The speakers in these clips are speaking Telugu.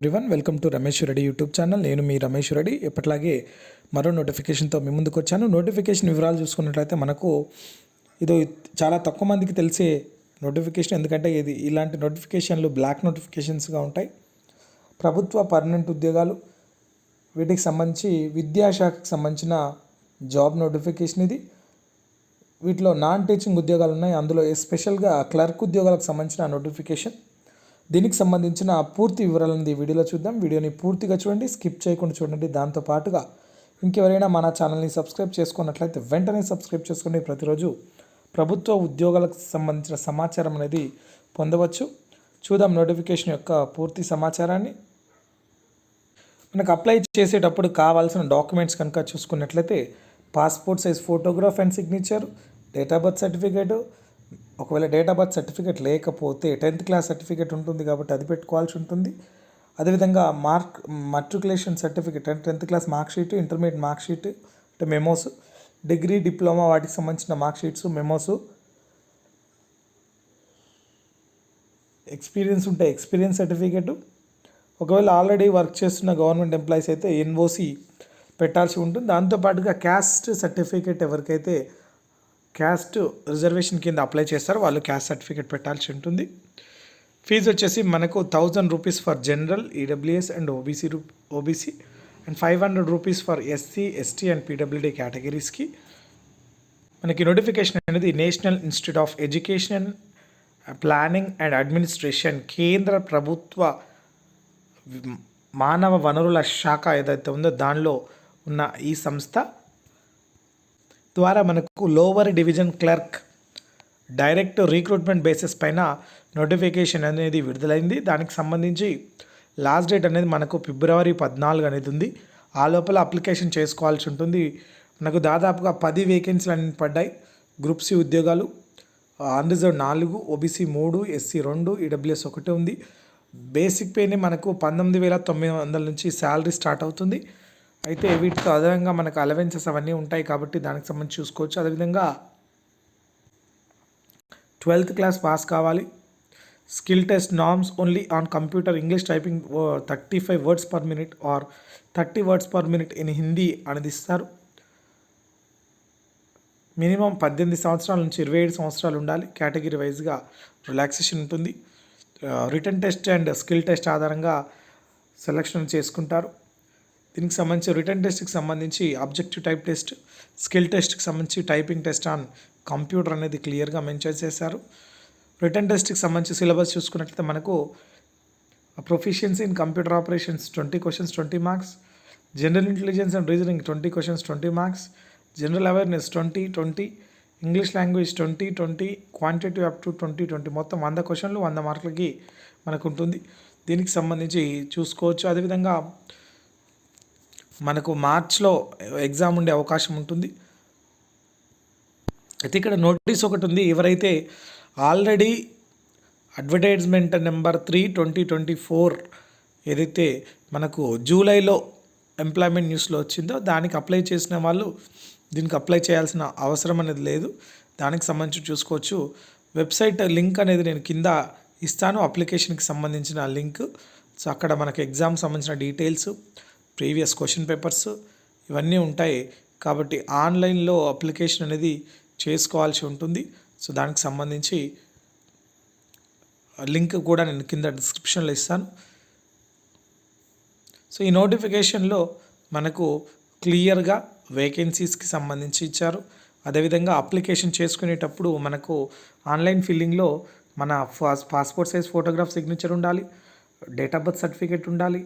Everyone welcome to Ramesh Reddy YouTube channel. నేను మీ రమేష్ రెడ్డి. ఎప్పటిలాగే మరో నోటిఫికేషన్తో మీ ముందుకు వచ్చాను. నోటిఫికేషన్ వివరాలు చూసుకున్నట్లయితే మనకు ఇది చాలా తక్కువ మందికి తెలిసే నోటిఫికేషన్, ఎందుకంటే ఇది ఇలాంటి నోటిఫికేషన్లు బ్లాక్ నోటిఫికేషన్స్గా ఉంటాయి. ప్రభుత్వ పర్మనెంట్ ఉద్యోగాలు, వీటికి సంబంధించి విద్యాశాఖకు సంబంధించిన జాబ్ నోటిఫికేషన్ ఇది. వీటిలో నాన్ టీచింగ్ ఉద్యోగాలు ఉన్నాయి, అందులో ఎస్పెషల్గా క్లర్క్ ఉద్యోగాలకు సంబంధించిన నోటిఫికేషన్. దీనికి సంబంధించిన పూర్తి వివరాలను ఈ వీడియోలో చూద్దాం. వీడియోని పూర్తిగా చూడండి, స్కిప్ చేయకుండా చూడండి. దాంతోపాటుగా ఇంకెవరైనా మన ఛానల్ని సబ్స్క్రైబ్ చేసుకున్నట్లయితే వెంటనే సబ్స్క్రైబ్ చేసుకోండి. ప్రతిరోజు ప్రభుత్వ ఉద్యోగాలకు సంబంధించిన సమాచారం అనేది పొందవచ్చు. చూద్దాం నోటిఫికేషన్ యొక్క పూర్తి సమాచారాన్ని. మనకు అప్లై చేసేటప్పుడు కావాల్సిన డాక్యుమెంట్స్ కనుక చూసుకున్నట్లయితే passport size photograph and signature, date of birth certificate, ఒకవేళ డేట్ ఆఫ్ బర్త్ సర్టిఫికేట్ లేకపోతే 10th క్లాస్ సర్టిఫికేట్ ఉంటుంది కాబట్టి అది పెట్టుకోవాల్సి ఉంటుంది. అదేవిధంగా మట్రికులేషన్ సర్టిఫికేట్ అంటే 10th class mark sheet, intermediate mark sheet అంటే మెమోస్, డిగ్రీ డిప్లొమా వాటికి సంబంధించిన మార్క్ షీట్స్, మెమోస్, ఎక్స్పీరియన్స్ ఉంటే ఎక్స్పీరియన్స్ సర్టిఫికేటు. ఒకవేళ ఆల్రెడీ వర్క్ చేస్తున్న గవర్నమెంట్ ఎంప్లాయీస్ అయితే ఎన్ఓసి పెట్టాల్సి ఉంటుంది. దాంతోపాటుగా క్యాస్ట్ సర్టిఫికేట్, ఎవరికైతే క్యాస్ట్ రిజర్వేషన్ కింద అప్లై చేస్తారో వాళ్ళు క్యాస్ట్ సర్టిఫికేట్ పెట్టాల్సి ఉంటుంది. ఫీజు వచ్చేసి మనకు 1000 rupees for general, EWS and OBC and 500 rupees for SC, ST and PWD కేటగిరీస్కి. మనకి నోటిఫికేషన్ అనేది national institute of education, planning and administration, కేంద్ర ప్రభుత్వ మానవ వనరుల శాఖ ఏదైతే ఉందో దానిలో ఉన్న ఈ సంస్థ ద్వారా మనకు lower division clerk direct recruitment basis పైన నోటిఫికేషన్ అనేది విడుదలైంది. దానికి సంబంధించి లాస్ట్ డేట్ అనేది మనకు ఫిబ్రవరి 14 అనేది ఉంది. ఆ లోపల అప్లికేషన్ చేసుకోవాల్సి ఉంటుంది. మనకు దాదాపుగా 10 వేకెన్సీలు అనేవి పడ్డాయి. గ్రూప్ సి ఉద్యోగాలు, అన్రిజర్వ్ 4, ఓబీసీ 3, ఎస్సీ 2, ఈడబ్ల్యూఎస్ 1 ఉంది. బేసిక్ పేని మనకు 19,900 నుంచి శాలరీ స్టార్ట్ అవుతుంది. అయితే వీటితో అదనంగా మనకు అలవెన్సెస్ అవన్నీ ఉంటాయి కాబట్టి దానికి సంబంధించి చూసుకోవచ్చు. అదేవిధంగా 12th క్లాస్ పాస్ కావాలి. Skill test norms only on computer English typing 35 words per minute or 30 words per minute in Hindi అనేది ఇస్తారు. మినిమం 18 సంవత్సరాల నుంచి 27 సంవత్సరాలు ఉండాలి. కేటగిరీ వైజ్గా రిలాక్సేషన్ ఉంటుంది. Written test and skill test ఆధారంగా సెలక్షన్ చేసుకుంటారు. దీనికి సంబంధించి రిటర్న్ టెస్ట్కి సంబంధించి ఆబ్జెక్టివ్ టైప్ టెస్ట్, స్కిల్ టెస్ట్కి సంబంధించి టైపింగ్ టెస్ట్ ఆన్ కంప్యూటర్ అనేది క్లియర్గా మెన్షన్ చేశారు. రిటర్న్ టెస్ట్కి సంబంధించి సిలబస్ చూసుకున్నట్లయితే మనకు proficiency in computer operations 20 questions 20 marks, general intelligence and reasoning 20 questions 20 marks, general awareness 20, English language 20, quantity up to 20, మొత్తం 100 క్వశ్చన్లు 100 మార్కులకి మనకు ఉంటుంది. దీనికి సంబంధించి చూసుకోవచ్చు. అదేవిధంగా మనకు మార్చ్లో ఎగ్జామ్ ఉండే అవకాశం ఉంటుంది. అయితే ఇక్కడ నోటీస్ ఒకటి ఉంది. ఎవరైతే ఆల్రెడీ అడ్వర్టైజ్మెంట్ నెంబర్ 3/2024 ఏదైతే మనకు జూలైలో ఎంప్లాయ్మెంట్ న్యూస్లో వచ్చిందో దానికి అప్లై చేసిన వాళ్ళు దీనికి అప్లై చేయాల్సిన అవసరం అనేది లేదు. దానికి సంబంధించి చూసుకోవచ్చు. వెబ్సైట్ లింక్ అనేది నేను కింద ఇస్తాను, అప్లికేషన్కి సంబంధించిన లింక్. సో అక్కడ మనకు ఎగ్జామ్ సంబంధించిన డీటెయిల్స్, ప్రీవియస్ క్వశ్చన్ పేపర్స్ ఇవన్నీ ఉంటాయి కాబట్టి ఆన్లైన్లో అప్లికేషన్ అనేది చేసుకోవాల్సి ఉంటుంది. సో దానికి సంబంధించి లింక్ కూడా నేను కింద డిస్క్రిప్షన్లో ఇస్తాను. సో ఈ నోటిఫికేషన్లో మనకు క్లియర్గా వేకెన్సీస్కి సంబంధించి ఇచ్చారు. అదేవిధంగా అప్లికేషన్ చేసుకునేటప్పుడు మనకు ఆన్లైన్ ఫిల్లింగ్లో మన పాస్పోర్ట్ సైజ్ ఫోటోగ్రాఫ్ సిగ్నేచర్ ఉండాలి, డేట్ ఆఫ్ బర్త్ సర్టిఫికేట్ ఉండాలి.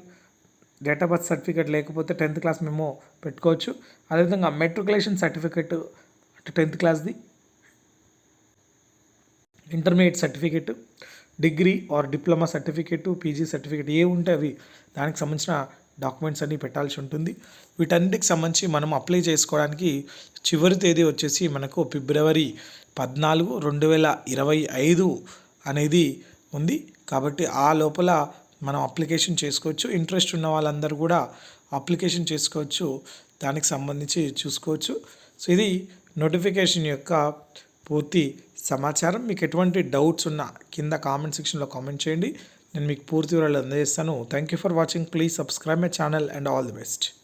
డేట్ ఆఫ్ బర్త్ సర్టిఫికేట్ లేకపోతే 10th క్లాస్ మేము పెట్టుకోవచ్చు. అదేవిధంగా మెట్రికులేషన్ సర్టిఫికేట్ అంటే 10th క్లాస్ది, intermediate certificate, degree or diploma certificate, PG certificate ఏ ఉంటే అవి దానికి సంబంధించిన డాక్యుమెంట్స్ అన్నీ పెట్టాల్సి ఉంటుంది. వీటన్నిటికి సంబంధించి మనం అప్లై చేసుకోవడానికి చివరి తేదీ వచ్చేసి మనకు ఫిబ్రవరి 14, 2025 అనేది ఉంది. కాబట్టి ఆ లోపల మనం అప్లికేషన్ చేసుకోవచ్చు. ఇంట్రెస్ట్ ఉన్న వాళ్ళందరూ కూడా అప్లికేషన్ చేసుకోవచ్చు. దానికి సంబంధించి చూసుకోవచ్చు. సో ఇది నోటిఫికేషన్ యొక్క పూర్తి సమాచారం. మీకు ఎటువంటి డౌట్స్ ఉన్నా కింద కామెంట్ సెక్షన్లో కామెంట్ చేయండి. నేను మీకు పూర్తి వివరాలు అందజేస్తాను. Thank you for watching. Please subscribe my channel and all the best.